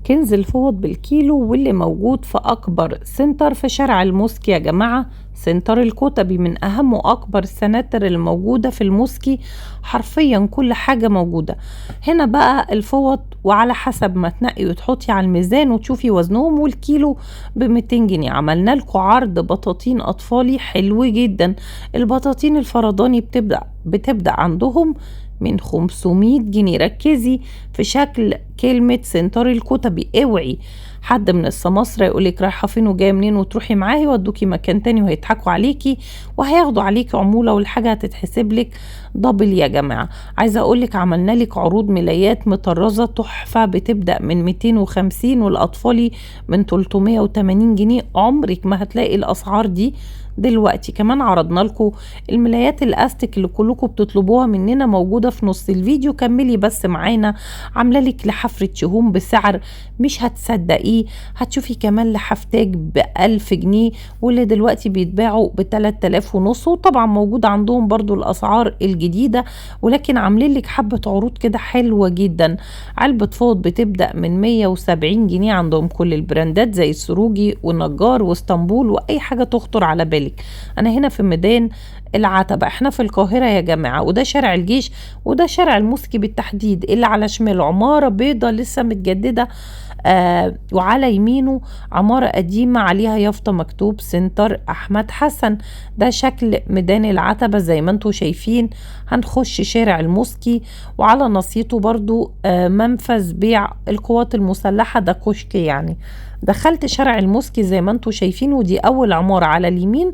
كنز الفوط بالكيلو، واللي موجود في أكبر سنتر في شارع الموسكي يا جماعة. سنتر الكتبي من أهم وأكبر السناتر الموجودة في الموسكي، حرفيا كل حاجة موجودة هنا. بقى الفوط وعلى حسب ما تنقي وتحطي على الميزان وتشوفي وزنهم، والكيلو ب200 جنيه. عملنا لكم عرض بطاطين أطفالي حلو جدا. البطاطين الفرداني بتبدأ عندهم من 500 جنيه. ركزي في شكل كلمة سنتر الكتبي، اوعي حد من السماسرة يقولك رايحة فين وجاية منين وتروحي معاه يودوكي مكان تاني وهيضحكوا عليكي وهياخدوا عليكي عمولة، والحاجة هتتحسب لك دبل يا جماعة. عايزة اقولك عملنا لك عروض ملايات مطرزة تحفة، بتبدأ من 250 والأطفالي من 380 جنيه. عمرك ما هتلاقي الأسعار دي دلوقتي. كمان عرضنا لكم الملايات الاستيك اللي كلكم بتطلبوها مننا، موجوده في نص الفيديو. كملي بس معانا. عامله لك لحفره شهوم بسعر مش هتصدقيه. هتشوفي كمان لحفتاج ب1000 جنيه، واللي دلوقتي بيتباعوا ب3000 ونص. وطبعا موجود عندهم برضو الاسعار الجديده، ولكن عاملين لك حبه عروض كده حلوه جدا. علبه فوط بتبدا من 170 جنيه، عندهم كل البراندات زي السروجي والنجار واسطنبول واي حاجه تخطر على بالك. انا هنا في ميدان العتبة، احنا في القاهرة يا جماعة، وده شارع الجيش وده شارع الموسكي بالتحديد. اللي على شمال عمارة بيضة لسه متجددة، وعلى يمينه عمارة قديمة عليها يافطة مكتوب سنتر أحمد حسن. ده شكل ميدان العتبة زي ما انتوا شايفين. هنخش شارع الموسكي، وعلى نصيته برضو منفذ بيع القوات المسلحة، ده كشك يعني. دخلت شارع الموسكي زي ما انتوا شايفين، ودي أول عمارة على اليمين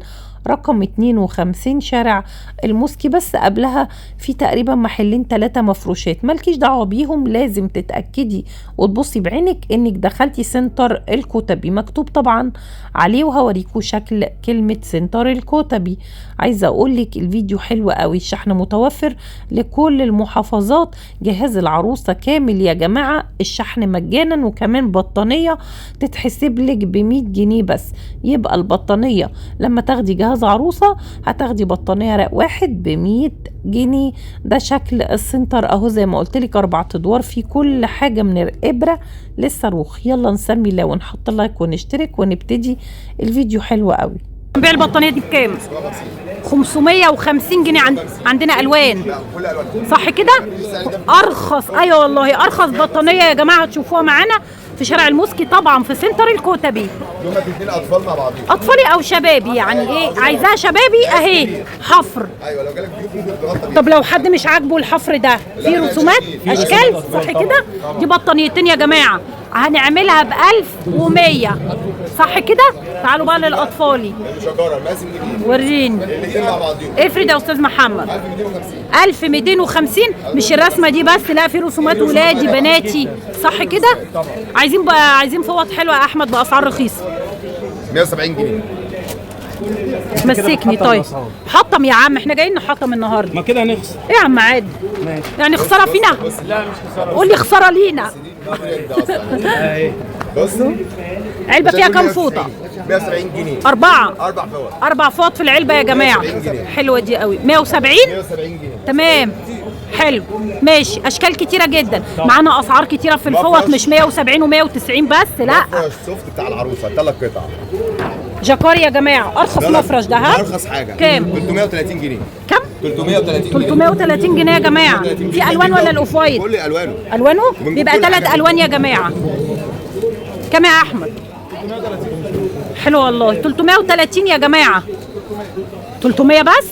رقم 52 شارع الموسكي. بس قبلها في تقريبا محلين 3 مفروشات، مالكيش دعوه بيهم. لازم تتاكدي وتبصي بعينك انك دخلتي سنتر الكتبي، مكتوب طبعا عليه، وهوريكوا شكل كلمه سنتر الكتبي. عايزه اقول لك الفيديو حلو قوي. الشحن متوفر لكل المحافظات، جهاز العروسه كامل يا جماعه، الشحن مجانا، وكمان بطانيه تتحسب لك ب100 جنيه بس. يبقى البطانيه لما تاخدي جهاز عروسة هتاخدي بطانية رق واحد ب100 جنيه. ده شكل السنتر اهو زي ما قلت لك، 4 ادوار، في كل حاجة من الابرة للصاروخ. يلا نسمي الله ونحط لايك ونشترك ونبتدي الفيديو. حلو قوي. نبيع البطانية دي بكام؟ 550 جنيه. عندنا الوان صح كده؟ ارخص، ايوه والله ارخص بطانية يا جماعة هتشوفوها معانا في شارع الموسكي، طبعا في سنتر الكتبي. دول الاثنين اطفال مع بعضهم، اطفالي او شبابي يعني. ايه عايزاها شبابي اهي حفر. ايوه لو جالك ضيوف ممكن تغطي. طب لو حد مش عاجبه الحفر ده، في رسومات اشكال صح كده؟ دي بطانيتين يا جماعه هنعملها ب1100 صح كده؟ تعالوا بقى للاطفالي. شجره مقاسم جديد، وريني الاثنين مع بعضهم. افرد يا استاذ محمد. 1250. مش الرسمه دي بس، لا في رسومات ولادي بناتي صح كده؟ عايزين فوط حلوه يا احمد باسعار رخيصه. 170 جنيه. مسكني طيب. حطم يا عم، احنا جايين نحطم النهارده. ما كده هنخسر. ايه يا عم عادي؟ يعني خساره فينا؟ لا مش خساره. قول لي خساره لينا. بص علبه فيها كام فوطه؟ 170 جنيه. 4 فوط. 4 فوط في العلبه يا جماعه. حلوه دي قوي. 170 جنيه. تمام حلو ماشي. اشكال كتيره جدا معانا، اسعار كتيره في الفوط، مش 170 و190 بس لا. السوفت بتاع العروسه 3 قطع. جاكاري يا جماعه، ارخص مفرش ده. ها ارخص حاجه كام؟ 330 جنيه. كم؟ 330 جنيه يا جماعه. دي الوان ولا الاوف وايت؟ كل الوانه بيبقى 3 الوان يا جماعه. كم يا احمد؟ حلو والله. 330 يا جماعه. 300 بس.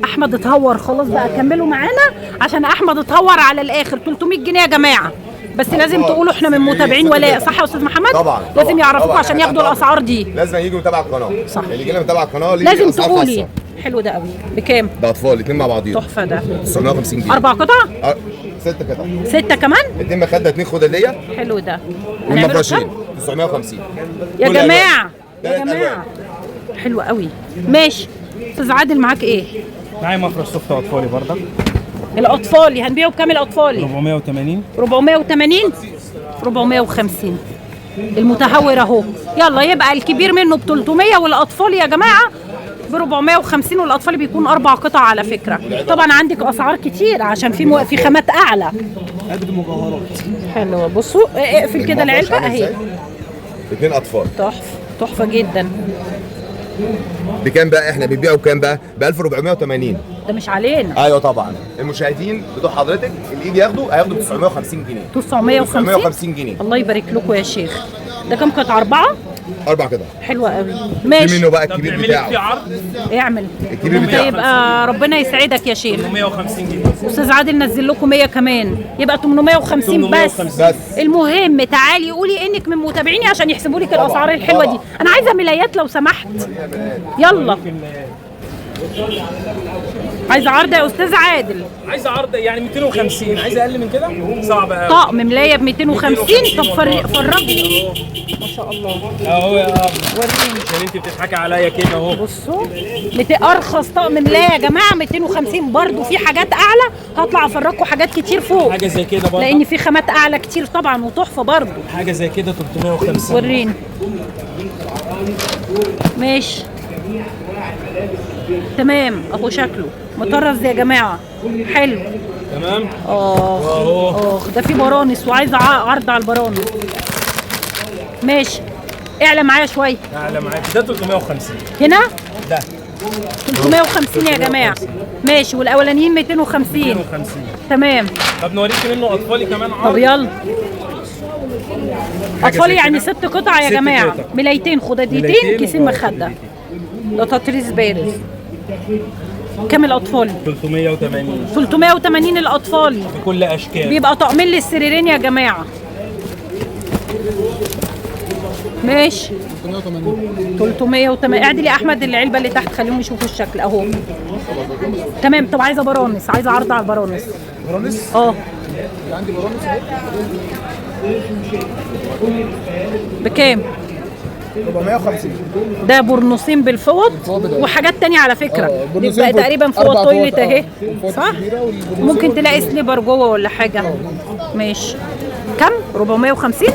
احمد اتهور خلاص بقى، كملوا معانا عشان احمد اتهور على الاخر. 300 جنيه يا جماعه، بس لازم تقولوا احنا من متابعين ولا صح يا استاذ محمد؟ طبعا لازم يعرفوكوا عشان ياخدوا الاسعار دي. لازم يجوا متابع القناه. صح، اللي يجي لنا متابع القناه لازم تقولي. حلو ده قوي. بكام؟ ده اطفال الاثنين مع بعضيهم. تحفه ده. 950 جنيه. 4 قطع؟ 6 قطع. 6 كمان؟ 2 مخده 2 خداديه. حلو ده. والمفرشين 950 يا جماعه. يا جماعه حلو قوي. ماشي. استاذ عادل معاك ايه؟ معايا مفرش سوفت اطفالي برضك. الاطفالي هنبيعه بكام الاطفالي؟ 480. 480 450. المتهور اهو. يلا يبقى الكبير منه ب300 والاطفال يا جماعه ب450، والاطفال بيكون 4 قطع على فكره. طبعا عندك اسعار كتير عشان في خامات اعلى. علبه مجوهرات. حلوه. بصوا اقفل كده المفرش العلبه عامل اهي. إزاي؟ 2 اطفال. تحفه تحفه جدا. بكام بقى؟ احنا بنبيعه بكام بقى؟ ب 1480. ده مش علينا. ايوه طبعا، المشاهدين بتوع حضرتك اللي يجي ياخده هياخده ب 950 جنيه. 950 950 جنيه. الله يبارك لكم يا شيخ. ده كام قطعه؟ 4؟ 4 كده. حلوه قوي. في ماشي. منه بقى طب الكبير نعمل لك فيه بتاعه. عرض اعمل الكبير بتاعه. يبقى ربنا يسعدك يا شيخ. 850 جنيه. استاذ عادل نزل لكم 100 كمان، يبقى 850 بس. 850 بس. المهم تعالي قولي انك من متابعيني عشان يحسبوا لك الاسعار الحلوه دي. انا عايزه ملايات لو سمحت. يلا. عايزه عرض يا استاذ عادل. عايز عرض يعني 250، عايز اقل من كده؟ صعب قوي. طقم ملايه ب 250. طب فرجني. ما شاء الله. اهو يا ابني وريني. عشان انت بتضحكي عليا كده اهو. بصوا ارخص طقم ملايه يا جماعه 250. برضو في حاجات اعلى، هطلع افرجكم حاجات كتير فوق، حاجه زي كده برضه، لان في خامات اعلى كتير طبعا وتحفه برضو. حاجه زي كده 350. وريني. ماشي تمام. اهو شكله مطرز يا جماعه، حلو. تمام. اخ ده في برانس وعايزه عرض على البرانس. ماشي اعلى معايا شويه. اعلى معاك ده 350. هنا ده 350 يا جماعه. ماشي. والاولانيين 250. 250. تمام. طب نوريك منه اطفالي كمان عرض. طب يلا. حاجة اطفالي زي يعني كده. 6 قطع يا 6 جماعه. قطع. ملايتين خداديتين ملايتين كيسين مخده. ده تطريز بارز. كام الاطفال؟ 380 380 الاطفال. بكل اشكال. بيبقى طقمين للسريرين يا جماعه. ماشي 380. اعدل يا احمد العلبه اللي تحت خليهم يشوفوا الشكل اهو. تمام. طب عايزه برانس، عايزه عرض على البرانس. برانس؟ اه عندي برانس اهي. بكام؟ 450. ده برنوسين بالفوط وحاجات تانية على فكرة. برنوسين بيبقى فوط. تقريبا فوط 4 تويلت فوط، اهي. الفوط صح؟ كبيرة والبرنوسين ممكن تلاقي سليبر جوه ولا حاجة. ماشي. كم؟ 450؟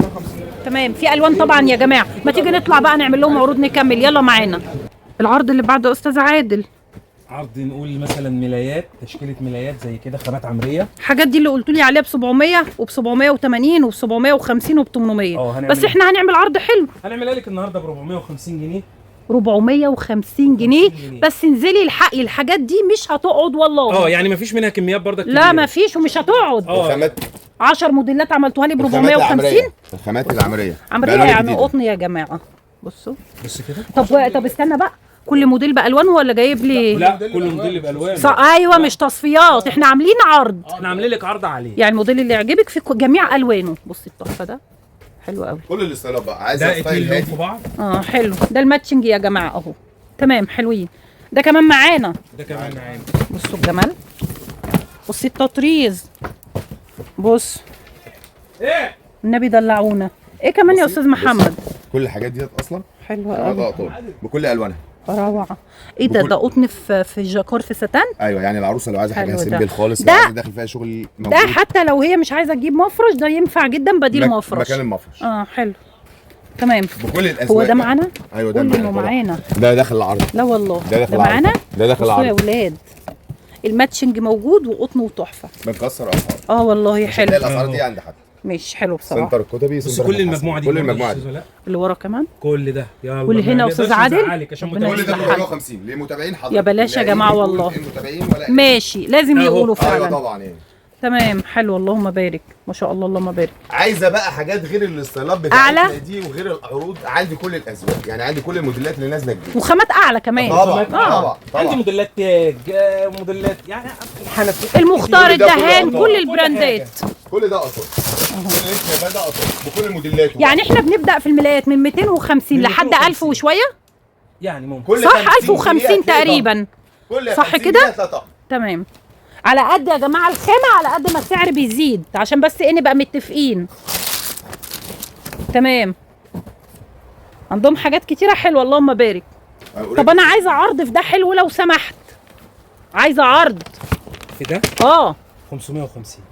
تمام. في الوان طبعا يا جماعة. ما تيجي نطلع بقى نعمل لهم عروض نكمل. يلا معانا. العرض اللي بعده استاذ عادل. عرض نقول مثلا ملايات، تشكيله ملايات زي كده خامات عمريه. الحاجات دي اللي قلت لي عليها ب 700 وب 780 وب 750 وب 800. هنعمل بس احنا هنعمل عرض حلو. هنعملها لك النهارده ب 450 جنيه. 450 جنيه بس. انزلي الحقي الحاجات دي مش هتقعد والله. يعني مفيش منها كميات برضك لا مفيش ومش هتقعد. الخامات 10 موديلات عملتوها لي ب 450. الخامات العمريه عمريه بألوان يعني جديدة. قطن يا جماعه. بصوا. بص كده. طب استنى بقى، كل موديل بالوانه ولا جايب لي؟ لا كل موديل بالوان. ايوه مش تصفيات، احنا عاملين عرض. احنا عاملين لك عرض عليه. يعني الموديل اللي يعجبك في جميع الوانه. بصي التحفه ده حلو قوي. كل الاستايلات بقى ده عايزه اتنين ستايل لون هادي. في بعض. حلو. ده الماتشنج يا جماعه اهو. تمام حلوين. ده كمان معانا. ده كمان معانا. بصوا الجمال. بصي التطريز. بص ايه النبي دلعونا. ايه كمان يا استاذ محمد؟ كل الحاجات ديت اصلا حلوه خامات قوي. اقطان بكل الوانها. روعه. ايه ده؟ ده قطن في جاكور في ستان. ايوه يعني العروسه لو عايزه حاجه حلو ده. سيمبل خالص، ده- لو عايزه داخل فيها شغل ده موجود حتى لو هي مش عايزه تجيب مفرش ده ينفع جدا بديل مفرش. مكان المفرش. حلو. تمام. بكل الازواج. هو ده معانا؟ ايوه ده قول انه طبعاً. معانا. ده داخل العرض. لا والله. ده داخل معانا. العرض. ده داخل بصوا يا العرض. ولاد الماتشنج موجود وقطن وتحفه. بنكسر اسعار. والله تلاقي حلو. الاسعار دي عند حد. مش حلو بصراحه. سنتر الكتبي بص سنتر كل الحسن. المجموعه دي كل المجموعه دي اللي ورا كمان. كل ده يلا. واللي هنا ما أستاذ نقدرش عادل؟ نزعلك عشان ربنا كل ده يصلح ب حالك. 450 لمتابعين حضرتك. يا بلاش يا لا جماعة يقول والله. المتابعين ولا ماشي لازم أهو. يقولوا ايوه فعلا. طبعا يعني. تمام حلو. اللهم بارك ما شاء الله. اللهم بارك. عايزه بقى حاجات غير الاستايلات أعلى؟ بتاعتنا دي وغير العروض. عندي كل الازواج، يعني عندي كل الموديلات اللي نازله جديد. وخامات اعلى كمان. طبعا طبعا عندي طبعا. موديلات تاج، موديلات يعني حنفي المختار كل ده الدهان كله كل أطفال. البراندات. كل ده اصلا. كل اسم ده اصلا بكل موديلاته. يعني احنا بنبدا في الملايات من 250 لحد 1000 وشويه. يعني ممكن. كل صح 50 جنيه 1050 هتلاقي تقريبا. كل صح 50 كده؟ جنيه هتلاقي طقم. تمام. على قد يا جماعه الخامه على قد ما السعر بيزيد عشان بس نبقى متفقين. تمام. عندهم حاجات كتيره حلوه اللهم بارك. طب انا عايزه عرض في ده حلو لو سمحت. عايزه عرض في ده 550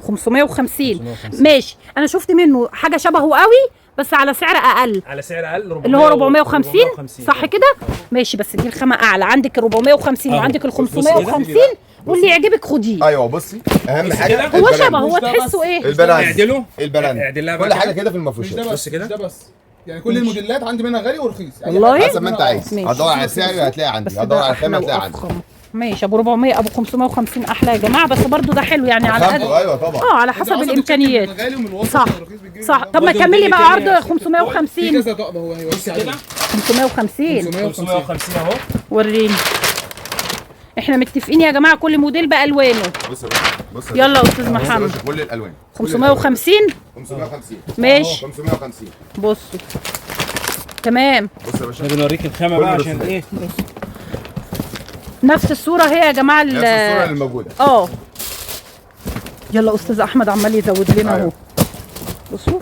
550. ماشي. انا شفت منه حاجه شبهه قوي بس على سعر اقل، على سعر اقل اللي هو 450 صح كده؟ ماشي، بس دي الخامه اعلى، عندك ال 450 وعندك ال 550 واللي يعجبك خديه. ايوه بصي اهم حاجه هو شبه، هو تحسه ايه؟ البراند اعدله البراند كل حاجه كده في مش المفروشات ده بس، مش ده بس، يعني كل الموديلات عندي منها غالي ورخيص يعني والله حسب ما انت عايز. ماشي. هتدور على السعر هتلاقي عندي، بس هتدور ده على الخامه أحلى هتلاقي عندي. وأفخم. ماشي، ابو 400 ابو 550 احلى يا جماعه، بس برضو ده حلو يعني على قد. ايوه طبعا. على حسب الامكانيات. غالي ومن الوسط صح ومن الرخيص بتجيب صح. طب ما برضو كملي بقى موديل عرض تاني. 550. في كذا طقم هو بصي عليه 550 550 اهو. وريني. احنا متفقين يا جماعه كل موديل بالوانه. بص يا باشا بص يلا يا استاذ بص يا محمد. باشا كل الالوان 550 550 ماشي. 550 بصوا تمام. بص يا باشا احنا بنوريك الخامه كل بقى عشان الرسومات. ايه. نفس الصوره هي يا جماعه نفس الصوره اللي موجوده. يلا استاذ احمد عمال يزود لنا اهو. أيوة. بصوا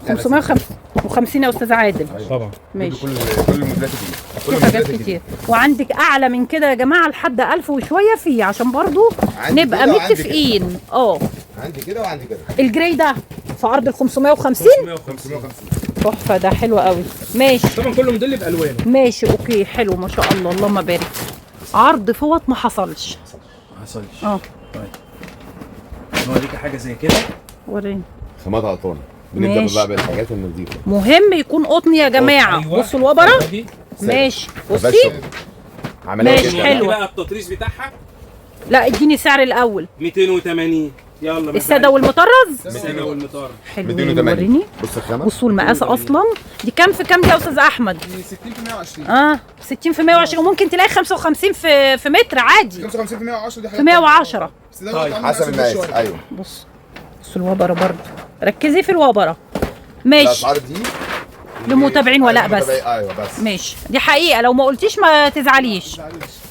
550 يا استاذ عادل. طبعا ماشي. كل الموديلات دي في حاجات كتير، وعندك اعلى من كده يا جماعه لحد 1000 وشويه فيه، عشان برضو عندي نبقى كده وعندي متفقين. عندي كده وعندي كده. الجراي ده في عرض ال 550 550 تحفه، ده حلو قوي. ماشي طبعا كل موديل بالوانه. ماشي اوكي حلو ما شاء الله اللهم بارك. عرض فوط ما حصلش. ما حصلش. طيب نوريك حاجه زي كده. وريني. خامات عطانه. بنبدا ماشي. بقى بالحاجات النظيفه. مهم يكون قطن يا جماعه. أيوة. بصوا الوبره. دي. ماشي ما فيهاش بصي. شغل. عمليه ماشي، جدا. حلو. بقى التطريز بتاعها لا اديني سعر الاول. 280. يلا ما الساده والمطرز. الساده والمطار. حلو 280 وريني. بص الخامه. بصوا المقاس اصلا دي كام في كام دي يا استاذ احمد؟ 60 في 120 60 في 120 وممكن تلاقي 55 في متر عادي. 55 في 110 دي حاجه في 110. بس ده طيب، طقم حسب مناسب المقاس شوية. ايوه. بصوا الوبره برضو، ركزي في الوبره. ماشي الاسعار دي للمتابعين ولا بس؟ ايوه بس. ماشي دي حقيقه، لو ما قلتيش ما تزعليش.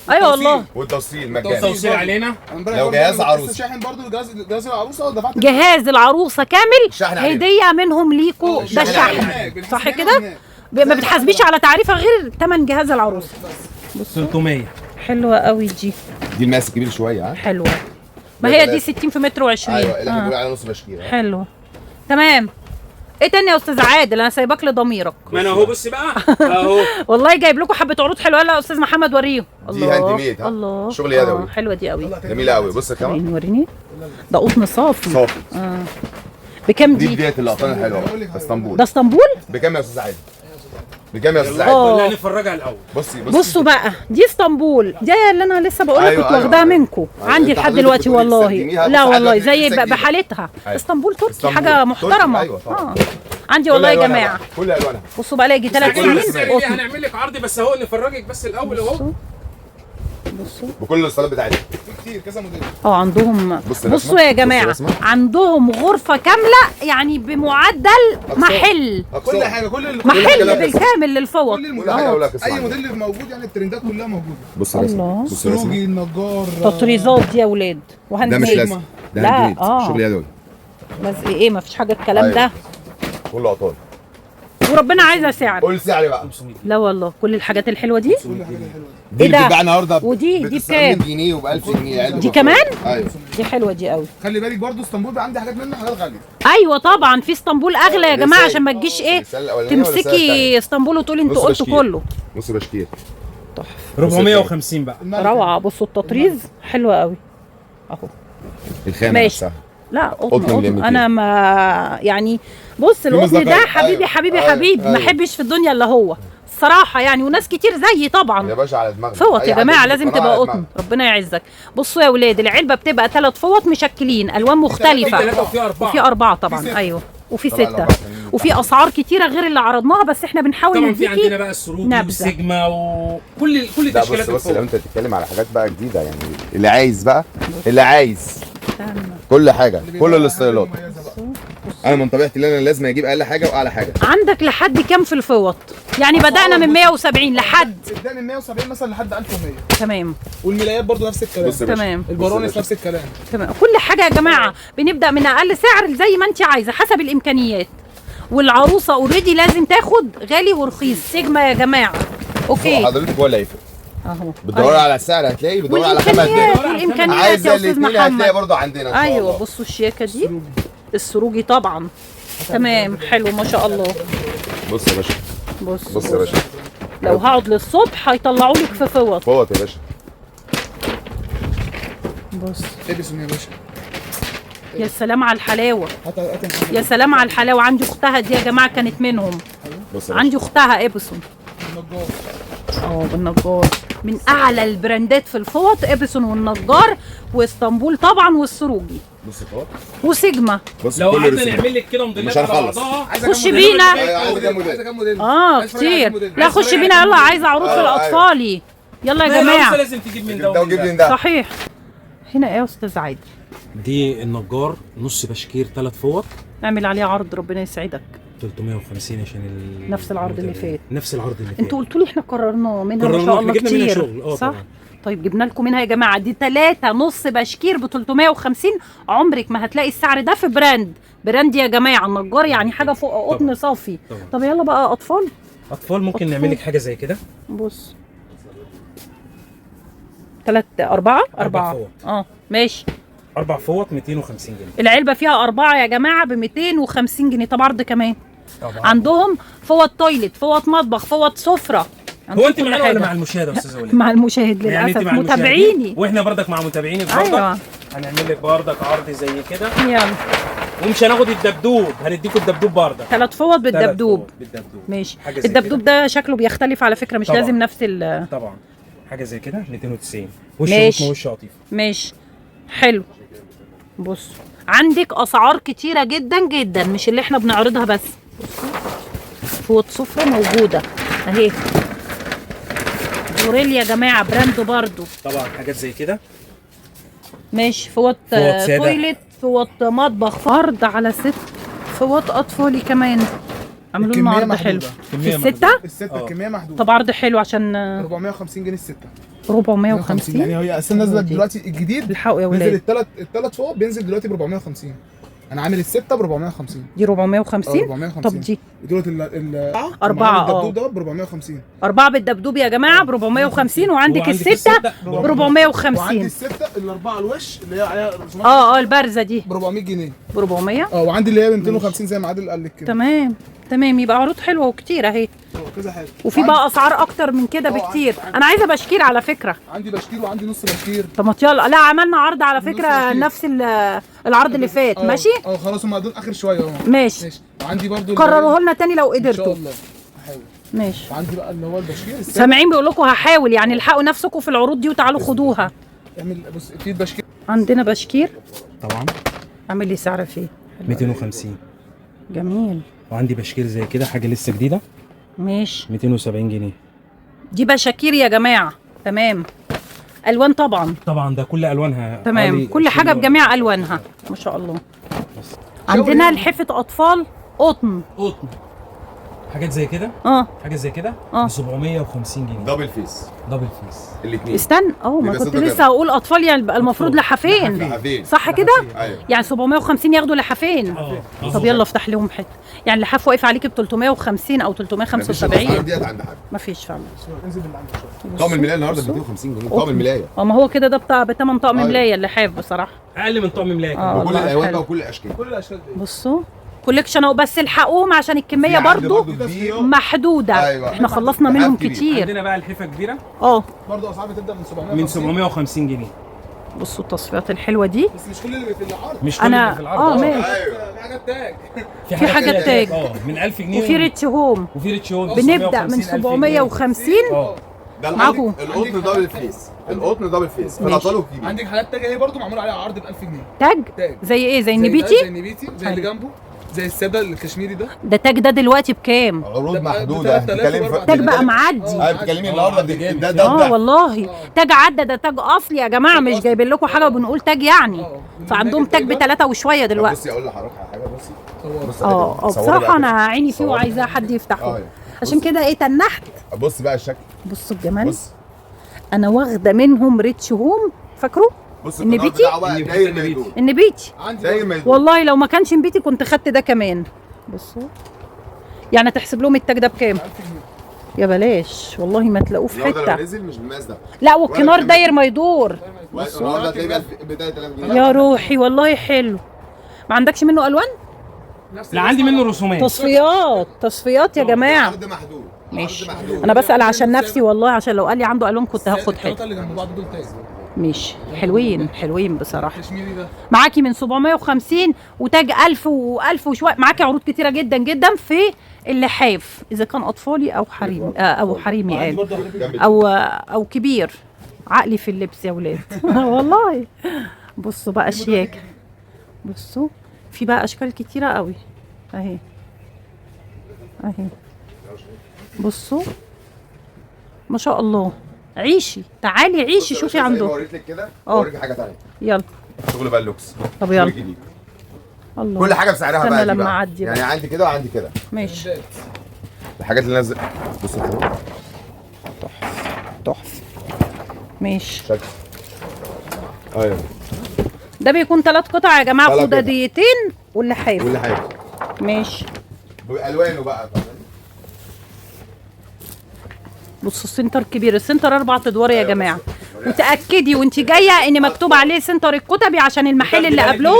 ايوه والله. والتوصيل مجاني. توصيل علينا. أنا امبارح لو برضه جهاز لسه عروسة. شاحن برضه جهاز العروسه ودفعت جهاز العروسه كامل الشحن علينا. هديه منهم ليكوا، ده الشحن الشحن علينا. صح كده؟ ما بتحاسبيش على تعريفه غير ثمن جهاز العروسه. 300. حلوه قوي دي، دي المقاس كبير شويه ها. حلوه. ما هي دي 60 في متر و20. ايوه اللي احنا بنقول عليها نص بشكير. حلوه تمام. ايه تاني يا استاذ عادل؟ انا سايباك لضميرك. ما انا اهو بص بقى اهو. والله جايب لكم حبه عروض حلوه. يلا يا استاذ محمد وريهم. دي هاند ميد ها. الله شغل يدوي. حلوه دي قوي. جميله قوي. بص الخامه وريني ده قطن صافي. صافي. بكام دي دي؟ بدايه اللقطان الحلوه بقى. اسطنبول. ده اسطنبول. بكام يا استاذ عادل؟ بكام يا استاذ اه. عادل؟ خلينا نفرجها الاول. بصي بصوا بقى دي اسطنبول، دي اللي انا لسه بقول لك أيوة، كنت أيوة، واخداها أيوة. منكم أيوة، عندي أنت لحد حضرتك دلوقتي بتقولي والله. تستخدميها، لا بص والله حضرتك زي لسه جديدة. بحالتها. أيوة. اسطنبول تركي اسطنبول. حاجه محترمه. تركي، أيوة طبعا. عندي كل والله يا ألوانها جماعه. بقى، كل الوانها. بصوا بقى لي 3 كل السعر سنين دي قطن. هنعمل لك عرض بس اهو نفرجك بس الاول اهو. بصوا بكل الاصطلاحات بتاعتها. كتير كذا موديل. عندهم. بص بصوا يا بص جماعه الرسمة. عندهم غرفه كامله يعني بمعدل محل كل حاجه كل محل كلام بس. بالكامل للفوط. كل كل حاجه اقول لك اي اسمع. موديل موجود يعني الترندات كلها موجوده. بص الله. الرسمه. بص الرسمه. سروجي النجار تطريزات دي يا ولاد وهاند ده مش ميد. لازم. ده لا، هاند ميد. شغل يدوي. لزق ايه؟ ما فيش حاجه الكلام أيوة. ده. كله عطار. وربنا عايزه سعر. قول سعر بقى. لا والله كل الحاجات الحلوه دي. كل حاجه حلوه. دي إيه اللي ده؟ بتتباع النهارده ودي ب بكام؟ 900 جنيه وب 1000 جنيه علبة دي بطاطا. كمان؟ ايوه. دي حلوه دي قوي. خلي بالك برضه اسطنبول بقى عندي حاجات منها حاجات غاليه. ايوه طبعا في اسطنبول اغلى يا جماعه عشان ما تجيش ايه الرسالة الأولانية والرسالة تمسكي التانية. اسطنبول وتقولي انتوا نص قلتوا بشكير. كله. نص بشكير. 450 بقى. روعه. بصوا التطريز حلوه قوي اهو. الخامه ماشي. نفسها. لا قطن قطن جميل انا ما يعني بص القطن مصداقية. ده حبيبي أيوة. حبيبي أيوة. حبيبي ما أيوة. احبش في الدنيا الا هو الصراحه يعني، وناس كتير زيي يا طبعا. باشا على دماغنا. فوط أي يا حد جماعه يجيب لازم قناة تبقى على قطن. دماغنا. ربنا يعزك. بصوا يا ولاد العلبه بتبقى 3 فوط مشكلين الوان مختلفه. في 3 وفي 4. وفي 4 طبعا. ايوه وفي طبعاً 6 الأربعة تانيين. وفي اسعار كتيره غير اللي عرضناها، بس احنا بنحاول طبعا في عندنا نديكي بقى السروج نبذة. والسيجما وكل لا تشكيلات بص الفوق. لو انت تتكلم على حاجات بقى جديده يعني اللي عايز بقى اللي عايز استنى. كل حاجه كل الاستايلات. مميزة بقى. انا من طبيعتي اللي انا لازم اجيب اقل حاجه واعلى حاجه. عندك لحد كام في الفوط؟ يعني بدأنا من 170 لحد ابدا من 170 مثلا لحد 1100. تمام والملايات برضه نفس الكلام. بص يا باشا. تمام البرانس نفس الكلام. تمام. كل حاجه يا جماعه بنبدأ من اقل سعر زي ما انت عايزه حسب الامكانيات، والعروسه اوريدي لازم تاخد غالي ورخيص. سيجما يا جماعه اوكي حضرتك ولا يفرق. اهو. بتدور على السعر هتلاقي، بتدور على خامه والامكانيات هتلاقي. والامكانيات عايزه يا استاذ الاثنين هتلاقي محمد. برضه عندنا ان شاء ايوه الله. بصوا الشياكه دي السروجي طبعا. تمام حلو ما شاء الله. بص يا باشا، بص يا باشا، لو هقعد للصبح هيطلعوا لك في فوط. فوط يا باشا. بص اديسون يا باشا. يا سلام على الحلاوه، هات يا سلام على الحلاوه. عندي اختها دي يا جماعه كانت منهم. بص يا باشا. عندي اختها ابسون. النجار. بالنجار من اعلى البراندات في الفوط، ابسون والنجار واسطنبول طبعا والسروجي بص الفوط. وسيجما. بص لو كل قعدنا رسم. نعمل لك كده موديلات مش على هنخلص. بعضها. خش بينا. عايز كام موديل؟ عايزه كام موديل؟ كتير. لا خش بينا يلا، عايزه عروض في الاطفالي. يلا يا جماعه. لازم تجيب من ده ده وجيب ومن لي ده. ده. صحيح. هنا ايه يا استاذ عادل؟ دي النجار نص بشكير 3 فوط اعمل عليها عرض ربنا يسعدك. 350 عشان نفس العرض اللي فات. نفس العرض اللي فات. انتوا قلتوا لي احنا قررناه منها ما قررناه، شاء احنا الله جبنا منها كتير شغل. صح؟ طبعا. طيب جبنا لكم منها يا جماعه دي 3 نص بشكير ب 350. عمرك ما هتلاقي السعر ده في براند يا جماعه. النجار يعني حاجه فوق قطن صافي. طبعا. طب يلا بقى اطفال. اطفال ممكن نعمل لك حاجه زي كده. بص 4 فوط. ماشي. 4 فوط 250 جنيه. العلبه فيها 4 يا جماعه ب 250 جنيه. طب عرض كمان. طبعا. عندهم فوط تويلت، فوط مطبخ، فوط سفره. هو انت كل معانا حاجة. ولا مع المشاهد يا استاذه وليد؟ مع المشاهد يعني انت للاسف. مع متابعيني. المشاهدين واحنا برضك مع متابعينك برضك. ايوه هنعمل لك برضك عرض زي كده، يلا. ومش هناخد الدبدوب، هنديكوا الدبدوب برضك. 3 فوط بالدبدوب. بالدبدوب. ماشي. حاجة زي الدبدوب كده. ده شكله بيختلف على فكره، مش طبعا. لازم نفس ال. طبعا حاجه زي كده 290. وش ماشي. ركمه وش قطيف. ماشي حلو. بص عندك اسعار كتيره جدا جدا، مش اللي احنا بنعرضها بس. بصوا فوط سفره موجوده اهي. جوريل يا جماعه براند برضو. طبعا حاجات زي كده. ماشي. فوط سادة. تويلت، فوط مطبخ، عرض على 6 فوط اطفالي كمان. عملوا لنا الكمية عرض حلو محدودة. في كمية الستة. الستة الكمية محدودة. طب عرض حلو عشان 450 جنيه الستة. 450. يعني هي اساسا نازله دلوقتي الجديد. الحقوا يا نزل ولاد. الثلاث فوق بينزل دلوقتي ب 450. انا عامل الستة ب 450. دي 450. 450. طب دي دولت أربعة، الدبدوب ده ب 450. 4 بالدبدوب يا جماعه ب 450. وعندك وعندك الستة الستة ب وعندي 450. الستة الأربعة الوش اللي هي عليها رسومات البارزه دي ب 400 جنيه. ب 400. وعندي اللي هي ب 250 زي ما عادل قال لك كده. تمام تمام. يبقى عروض حلوه وكتير اهي. كذا حاجة. وفي بقى اسعار اكتر من كده بكتير. انا عايزه بشكير على فكره. عندي بشكير وعندي نص بشكير. طب ما يلا. لا عملنا عرض على فكره بشكير. نفس العرض اللي فات. ماشي خلاص هم دول اخر شويه اهو. ماشي. وعندي برضو كرروه لنا تاني لو ان شاء قدرتوا. الله هحاول. ماشي. وعندي بقى اللي هو البشكير سامعين بيقول لكم هحاول، يعني الحقوا نفسكم في العروض دي وتعالوا خدوها. اعمل بص في البشكير. عندنا بشكير. طبعا اعمل لي سعر فيه 250. جميل. وعندي بشكير زي كده حاجه لسه جديده ماشي. 270 جنيه. دي بشاكير يا جماعه. تمام. الوان طبعا. طبعا ده كل الوانها. تمام. حوالي كل 20 حاجه لون. بجميع الوانها ما شاء الله. عندنا لحفه اطفال قطن. قطن. حاجات زي كده. حاجه زي كده ب 750 جنيه. دبل فيس. دبل فيس. الاثنين. استنى ما يبقى كنت ستة لسه كام؟ هقول اطفال، يعني يبقى المفروض لحافين. لحافين. صح كده؟ ايوه. يعني 750 ياخدوا لحافين. طب يلا افتح لهم حته. يعني اللحاف واقف عليك ب 350 او 375. ديت عند حد. مفيش فعلا. انزل باللي عندك شويه. طقم الملايه النهارده ب 250 جنيه. طقم الملايه. ما هو كده ده بتاع بتمن طقم أيوة. ملايه اللحاف بصراحه. اقل من طقم ملايه كمان. وكل والله الالوان حلو. بقى وكل الاشكال. كل الاشكال دي. بصوا كوليكشن اهو، بس الحقوهم عشان الكميه في عندي برضو كبير. محدوده. أيوة. احنا خلصنا منهم لحاف كبير. كتير. عندنا بقى الحفه كبيره برضه اسعار بتبدا من 750. من 750 جنيه. بصوا التصفيات الحلوه دي. بس مش كل اللي في العرض. مش كل انا اللي في العرض. ماشي. ايوه. في حاجات تاج. في حاجات تاج. من 1000 جنيه. وفي ريتش هوم وفي ريتش هوم بنبدا من 750. ده معاكم. القطن دبل فيس. القطن دبل فيس. ماشي. الاطفال الكبير. عندك حاجات تاج اهي برضه معمول عليها عرض ب 1000 جنيه. تاج تاج. زي ايه؟ زي زي النبيتي. النبيتي زي اللي جنبه زي الساده الكشميري ده. ده تاج ده دلوقتي بكام؟ عروض ده بقى محدوده. ب 3000 بتتكلم و4000. تاج بقى معدي. ايوه بتتكلمي النهارده ده اه والله تاج عدى. ده تاج اصلي يا جماعه، مش جايبين لكم حاجه وبنقول تاج يعني. فعندهم تاج ب3 وشويه دلوقتي. بصي اقول لحضرتك على حاجه. بصي بصراحه انا عيني فيه وعايزاه حد يفتحه. عشان كده ايه تنحت. بص بقى الشكل. بصوا الجمال. بص انا واخده منهم ريتش هوم. فاكره بص النبيتي؟ داير ما يدور. النبيتي. داير ما يدور. والله لو ما كانش نبيتي كنت خدت ده كمان. بصوا يعني تحسب لهم التاج ده بكام؟ يا بلاش والله ما تلاقوه في النهارده لو حته. نزل مش بالماس ده. لا والكنار داير ما يدور. النهارده هتلاقيه ب 3000 جنيه. يا روحي والله حلو. ما عندكش منه الوان؟ لا عندي منه رسومات. تصفيات يا جماعه. عرض محدود. ماشي. انا بسال عشان نفسي والله، عشان لو قال لي عنده الوان كنت هاخد الثلاثه حاجه. اللي جنب بعض دول تاج. ماشي، حلوين بصراحه. كشميري ده معاكي من 750 وتاج 1000 و1000 وشويه، معاكي عروض كتيره جدا جدا في اللحاف، اذا كان اطفالي او حريمي او حريمي قال او كبير. عقلي في اللبس يا ولاد. والله. بصوا بقى شياكه، بصوا في بقى اشكال كتيره قوي اهي بصوا ما شاء الله. عيشي، تعالي عيشي شوفي عنده. وريت لك كده اوريك حاجه ثانيه. يلا شغل بقى اللوكس. طب يلا. جديد. الله. كل حاجه بسعرها استنى بقى. لما بقى. اعدي يعني بقى. عندي كده وعندي كده. ماشي. الحاجات اللي نازل بص كده. تحفه. ماشي. شكل. ايوه. ده بيكون 3 قطع يا جماعه، 3 قطع. خداديتين واللحاف. كل حاجه. ماشي. بالوانه بقى. بصوا السنتر كبير، السنتر 4 ادوار يا جماعه. وتاكدي وانت جايه ان مكتوب عليه سنتر الكتبي، عشان المحل اللي قبلهم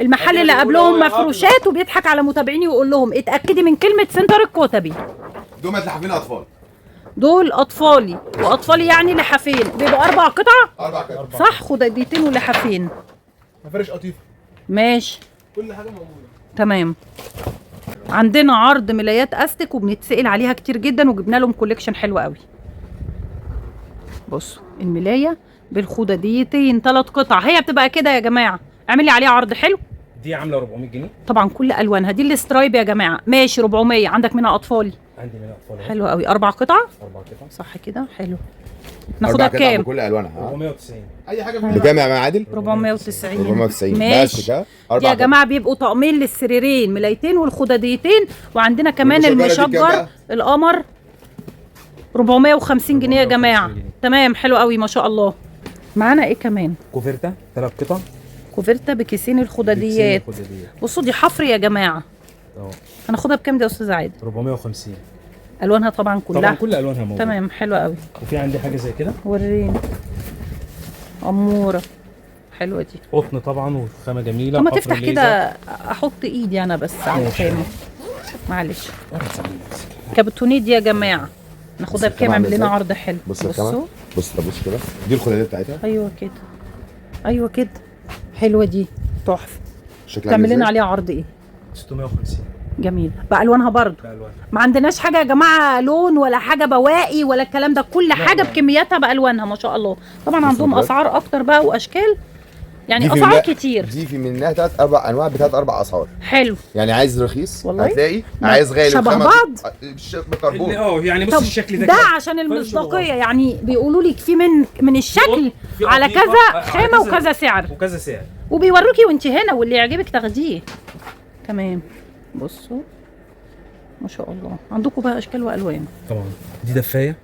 المحل اللي قبلهم مفروشات وبيضحك على متابعيني ويقول لهم اتاكدي من كلمه سنتر الكتبي. دول لحافين اطفال. دول اطفالي، واطفالي يعني لحافين، بيبقوا 4 قطع 4 قطع. صح، خداديتين ولحافين. مفارش قطيفه. ماشي كل حاجه موجوده. تمام. عندنا عرض ملايات استك وبنتسأل عليها كتير جدا، وجبنا لهم كوليكشن حلو قوي. بصوا الملايه بالخداديتين 3 قطع، هي بتبقى كده يا جماعه. اعملي عليها عرض حلو. دي عامله 400 جنيه طبعا كل الوانها. دي السترايب يا جماعه. ماشي 400. عندك منها اطفالي. عندي منها اطفال. حلو قوي. 4 قطع 4 قطع صح كده. حلو. ناخدها بكام؟ بكل الوانها. 490. اي حاجه بكام يا عادل؟ 490. 490 بس ماشي. كده. دي يا جماعه بيبقوا طقمين للسريرين، ملايتين والخداديتين. وعندنا كمان والمشجرة دي بكام المشجر بقى؟ القمر 450 جنيه يا جماعه. تمام حلو قوي ما شاء الله. معانا ايه كمان؟ كوفرتا 3 قطع. كوفرتا بكيسين الخداديات. بصوا دي حفر يا جماعه. هناخدها بكام دي يا استاذ عادل؟ 450. الوانها طبعا كلها. طبعا كل الوانها موجوده. تمام حلو قوي. وفي عندي حاجه زي كده وريني. اموره حلوه دي. قطن طبعا وخامه جميله. طب ما حفر تفتح ليزر. كده احط ايدي انا بس على الخامه. معلش. كابتونيه دي يا جماعه ناخدها بكام؟ اعمل لنا عرض حلو. بص يا كمان. بص كده. دي الخداديه بتاعتها. ايوه كده. ايوه كده. حلوه دي تحفه. شكلها تعمل لنا إزاي؟ عليها عرض ايه؟ 650. جميل. بالوانها برضو. ما عندناش حاجه يا جماعه لون ولا حاجه بواقي ولا الكلام ده، كل حاجه بكمياتها بالوانها ما شاء الله. طبعا عندهم اسعار اكتر بقى واشكال، يعني اسعار كتير. دي في منها 3 4 انواع ب3 4 اسعار. حلو. يعني عايز رخيص والله؟ هتلاقي، عايز غالي شبه وخامة بعض؟ بكربون. يعني بص طب الشكل ده ده كده. عشان المصداقيه، يعني بيقولوا لك في من الشكل في على قطيفة، كذا على خامه كذا- وكذا سعر، وكذا سعر. وبيوروكي وانت هنا واللي يعجبك تاخديه. تمام. بصوا ما شاء الله عندكم بقى اشكال والوان. طبعا دي دفايه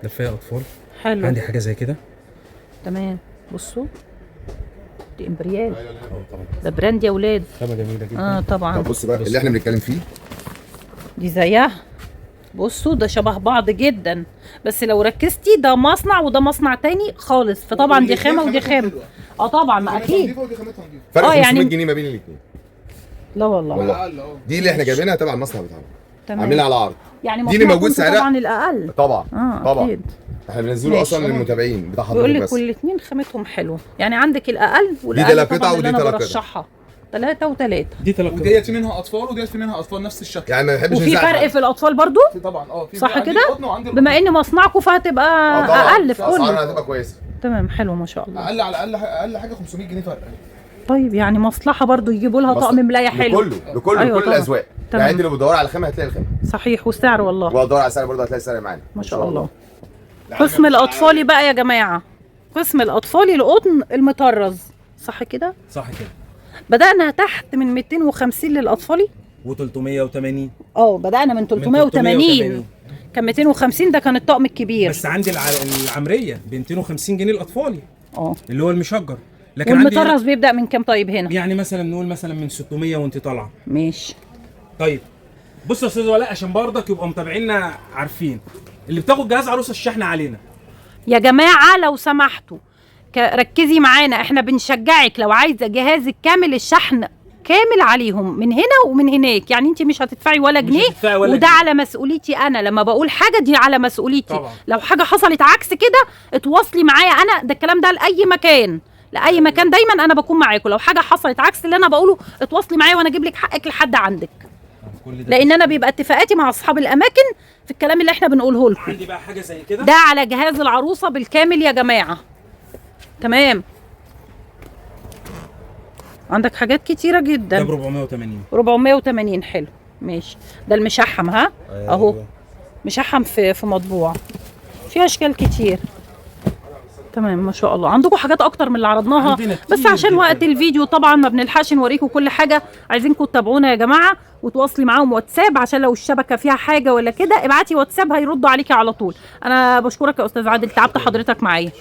اطفال. حلو. عندي حاجه زي كده. تمام. بصوا دي امبريال، طبعا ده براند يا ولاد. خامه جميله جدا. طبعا. طب بص بقى اللي احنا بنتكلم فيه دي زيها. بصوا ده شبه بعض جدا، بس لو ركزتي ده مصنع وده مصنع تاني خالص، فطبعا دي خامه ودي خامه. طبعا ما اكيد. ودي خامتها نضيفه. فرق 500 يعني جنيه ما بين الاثنين. لا والله. والله. اقل اهو. دي اللي احنا جايبينها تبع المصنع بتاعنا. تمام. عاملينها على عرض. يعني دي اللي موجود مصنعكم سعرها طبعا الاقل. طبعا. طبعا. اكيد. احنا بننزله ماشي. اصلا للمتابعين بتاع بيقول حضرتك لك بس. والاثنين خامتهم حلوه، يعني عندك الاقل دي والاقل 3 قطع طبعا ودي اللي انا 3 قطع. برشحها 3 و3. دي 3 قطع. وديت في منها اطفال وديت في منها اطفال نفس الشكل. يعني ما بنحبش وفي نزعل فرق حد. في الاطفال برضو في طبعا في صح عندي كده؟ القطن وعندي بما ان مصنعكم فهتبقى طبعاً. اقل في اسعارنا كله. هتبقى كويسه. تمام حلو ما شاء الله. اقل على اقل حاجه 500 جنيه فرق. طيب يعني مصلحه برضو يجيبوا لها طقم ملايه حلو. لكل أيوة كل طبعاً. الاذواق. تمام. يعني انت لو بتدور على الخامه هتلاقي الخامه. صحيح والسعر والله وهتدور على السعر برضه هتلاقي السعر معانا. ما شاء الله. قسم الاطفالي بقى يا جماعه، قسم الاطفالي القطن المطرز صح كده؟ صح كده. بدأنا تحت من 250 للاطفالي. و380. بدأنا من 380. كان 250 ده كان الطقم الكبير. بس عندي العمريه ب 250 جنيه الاطفالي اللي هو المشجر. لكن والمطرز عندي بيبدأ من كام طيب هنا؟ يعني مثلا نقول مثلا من 600 وانت طالعه. ماشي. طيب بص يا استاذ ولاء عشان برضك يبقوا متابعينا عارفين اللي بتاخد جهاز عروسه الشحن علينا. يا جماعة لو سمحتوا ركزي معانا، احنا بنشجعك لو عايزة جهازك كامل الشحن كامل عليهم من هنا ومن هناك، يعني انت مش هتدفعي ولا مش جنيه، هتدفعي ولا وده جنيه. على مسؤوليتي انا. لما بقول حاجه دي على مسؤوليتي طبعا. لو حاجه حصلت عكس كده اتواصلي معايا انا، ده الكلام ده لاي مكان، لاي مكان دايما انا بكون معاكم. لو حاجه حصلت عكس اللي انا بقوله اتواصلي معايا وانا اجيب لك حقك لحد عندك، كل ده لان انا بيبقى اتفاقاتي مع اصحاب الاماكن في الكلام اللي احنا بنقوله لكم. عندي بقى حاجه زي كده، ده على جهاز العروسه بالكامل يا جماعه. تمام. عندك حاجات كتيره ده جدا. ب 480. 480 حلو ماشي. ده المشحم ها اهو، مشحم في مطبوع، في اشكال كتير. تمام ما شاء الله. عندكم حاجات اكتر من اللي عرضناها، عندنا بس كتير عشان جداً. وقت الفيديو طبعا ما بنلحقش نوريكم كل حاجه. عايزينكم تتابعونا يا جماعه وتواصلي معاهم واتساب، عشان لو الشبكه فيها حاجه ولا كده ابعتي واتساب هيردوا عليكي على طول. انا بشكرك يا استاذ عادل، تعبت حضرتك معايا.